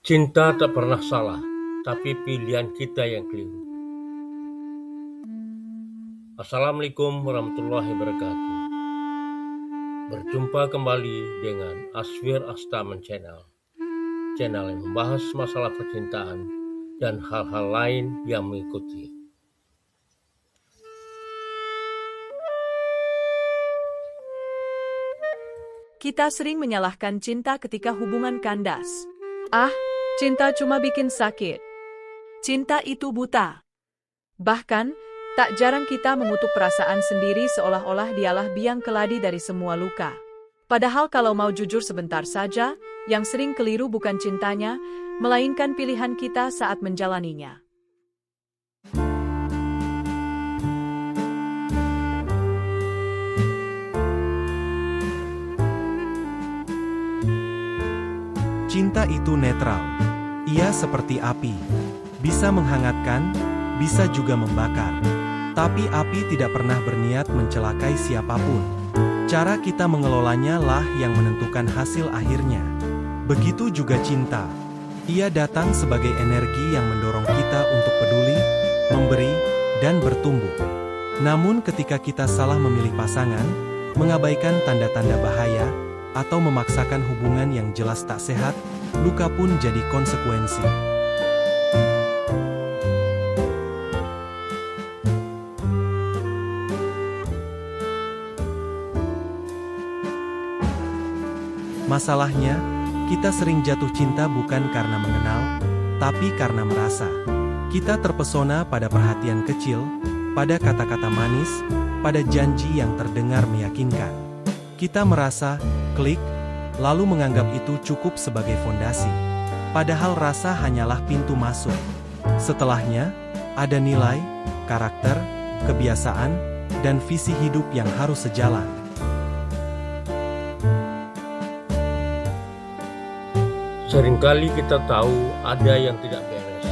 Cinta tak pernah salah, tapi pilihan kita yang keliru. Assalamualaikum warahmatullahi wabarakatuh. Berjumpa kembali dengan Aswir Astaman Channel. Channel yang membahas masalah percintaan dan hal-hal lain yang mengikuti. Kita sering menyalahkan cinta ketika hubungan kandas. Ah, cinta cuma bikin sakit. Cinta itu buta. Bahkan, tak jarang kita mengutuk perasaan sendiri seolah-olah dialah biang keladi dari semua luka. Padahal kalau mau jujur sebentar saja, yang sering keliru bukan cintanya, melainkan pilihan kita saat menjalaninya. Cinta itu netral. Ia seperti api. Bisa menghangatkan, bisa juga membakar. Tapi api tidak pernah berniat mencelakai siapapun. Cara kita mengelolanya lah yang menentukan hasil akhirnya. Begitu juga cinta. Ia datang sebagai energi yang mendorong kita untuk peduli, memberi, dan bertumbuh. Namun ketika kita salah memilih pasangan, mengabaikan tanda-tanda bahaya, atau memaksakan hubungan yang jelas tak sehat, luka pun jadi konsekuensi. Masalahnya, kita sering jatuh cinta bukan karena mengenal, tapi karena merasa. Kita terpesona pada perhatian kecil, pada kata-kata manis, pada janji yang terdengar meyakinkan. Kita merasa klik, lalu menganggap itu cukup sebagai fondasi. Padahal rasa hanyalah pintu masuk. Setelahnya, ada nilai, karakter, kebiasaan, dan visi hidup yang harus sejalan. Seringkali kita tahu ada yang tidak beres.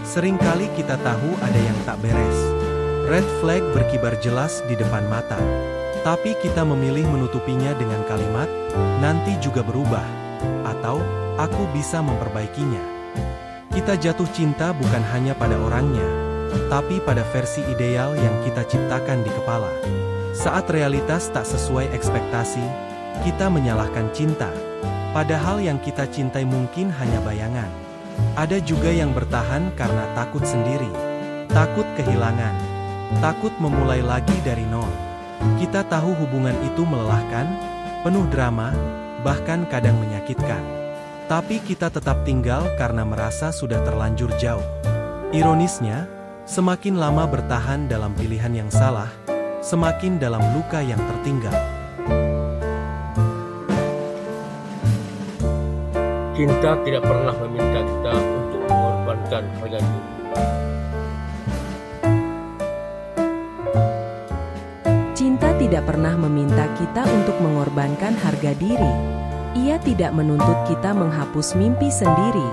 Seringkali kita tahu ada yang tak beres. Red flag berkibar jelas di depan mata. Tapi kita memilih menutupinya dengan kalimat, nanti juga berubah. Atau, aku bisa memperbaikinya. Kita jatuh cinta bukan hanya pada orangnya, tapi pada versi ideal yang kita ciptakan di kepala. Saat realitas tak sesuai ekspektasi, kita menyalahkan cinta. Padahal yang kita cintai mungkin hanya bayangan. Ada juga yang bertahan karena takut sendiri. Takut kehilangan. Takut memulai lagi dari nol. Kita tahu hubungan itu melelahkan, penuh drama, bahkan kadang menyakitkan. Tapi kita tetap tinggal karena merasa sudah terlanjur jauh. Ironisnya, semakin lama bertahan dalam pilihan yang salah, semakin dalam luka yang tertinggal. Cinta tidak pernah meminta kita untuk mengorbankan harga diri. Cinta tidak pernah meminta kita untuk mengorbankan harga diri. Ia tidak menuntut kita menghapus mimpi sendiri.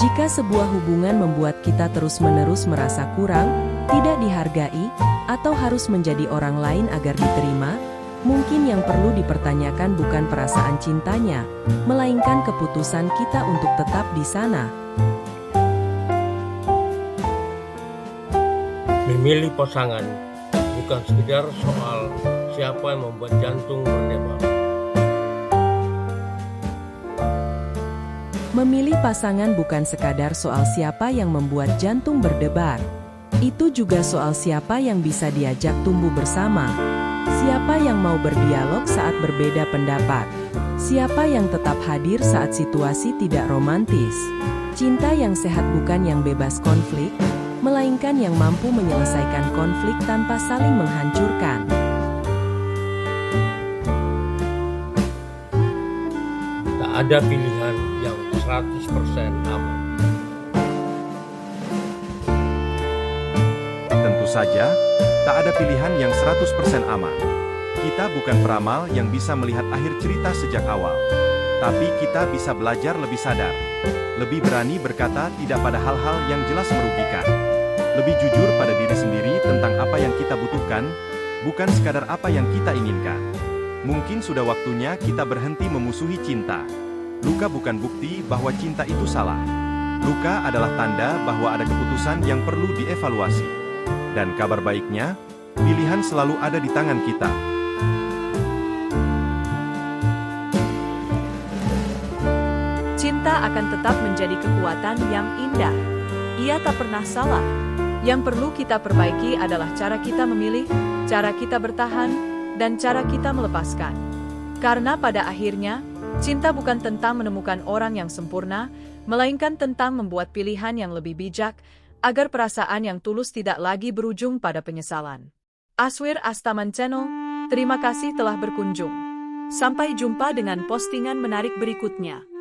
Jika sebuah hubungan membuat kita terus-menerus merasa kurang, tidak dihargai, atau harus menjadi orang lain agar diterima, mungkin yang perlu dipertanyakan bukan perasaan cintanya, melainkan keputusan kita untuk tetap di sana. Memilih pasangan bukan sekedar soal siapa yang membuat jantung berdebar. Memilih pasangan bukan sekadar soal siapa yang membuat jantung berdebar. Itu juga soal siapa yang bisa diajak tumbuh bersama. Siapa yang mau berdialog saat berbeda pendapat. Siapa yang tetap hadir saat situasi tidak romantis. Cinta yang sehat bukan yang bebas konflik, melainkan yang mampu menyelesaikan konflik tanpa saling menghancurkan. Tak ada pilihan yang 100% aman. Tentu saja, tak ada pilihan yang 100% aman. Kita bukan peramal yang bisa melihat akhir cerita sejak awal. Tapi kita bisa belajar lebih sadar. Lebih berani berkata tidak pada hal-hal yang jelas merugikan. Lebih jujur pada diri sendiri tentang apa yang kita butuhkan, bukan sekadar apa yang kita inginkan. Mungkin sudah waktunya kita berhenti memusuhi cinta. Luka bukan bukti bahwa cinta itu salah. Luka adalah tanda bahwa ada keputusan yang perlu dievaluasi. Dan kabar baiknya, pilihan selalu ada di tangan kita. Cinta akan tetap menjadi kekuatan yang indah. Ia tak pernah salah. Yang perlu kita perbaiki adalah cara kita memilih, cara kita bertahan, dan cara kita melepaskan. Karena pada akhirnya, cinta bukan tentang menemukan orang yang sempurna, melainkan tentang membuat pilihan yang lebih bijak, agar perasaan yang tulus tidak lagi berujung pada penyesalan. Aswir Astaman Channel, terima kasih telah berkunjung. Sampai jumpa dengan postingan menarik berikutnya.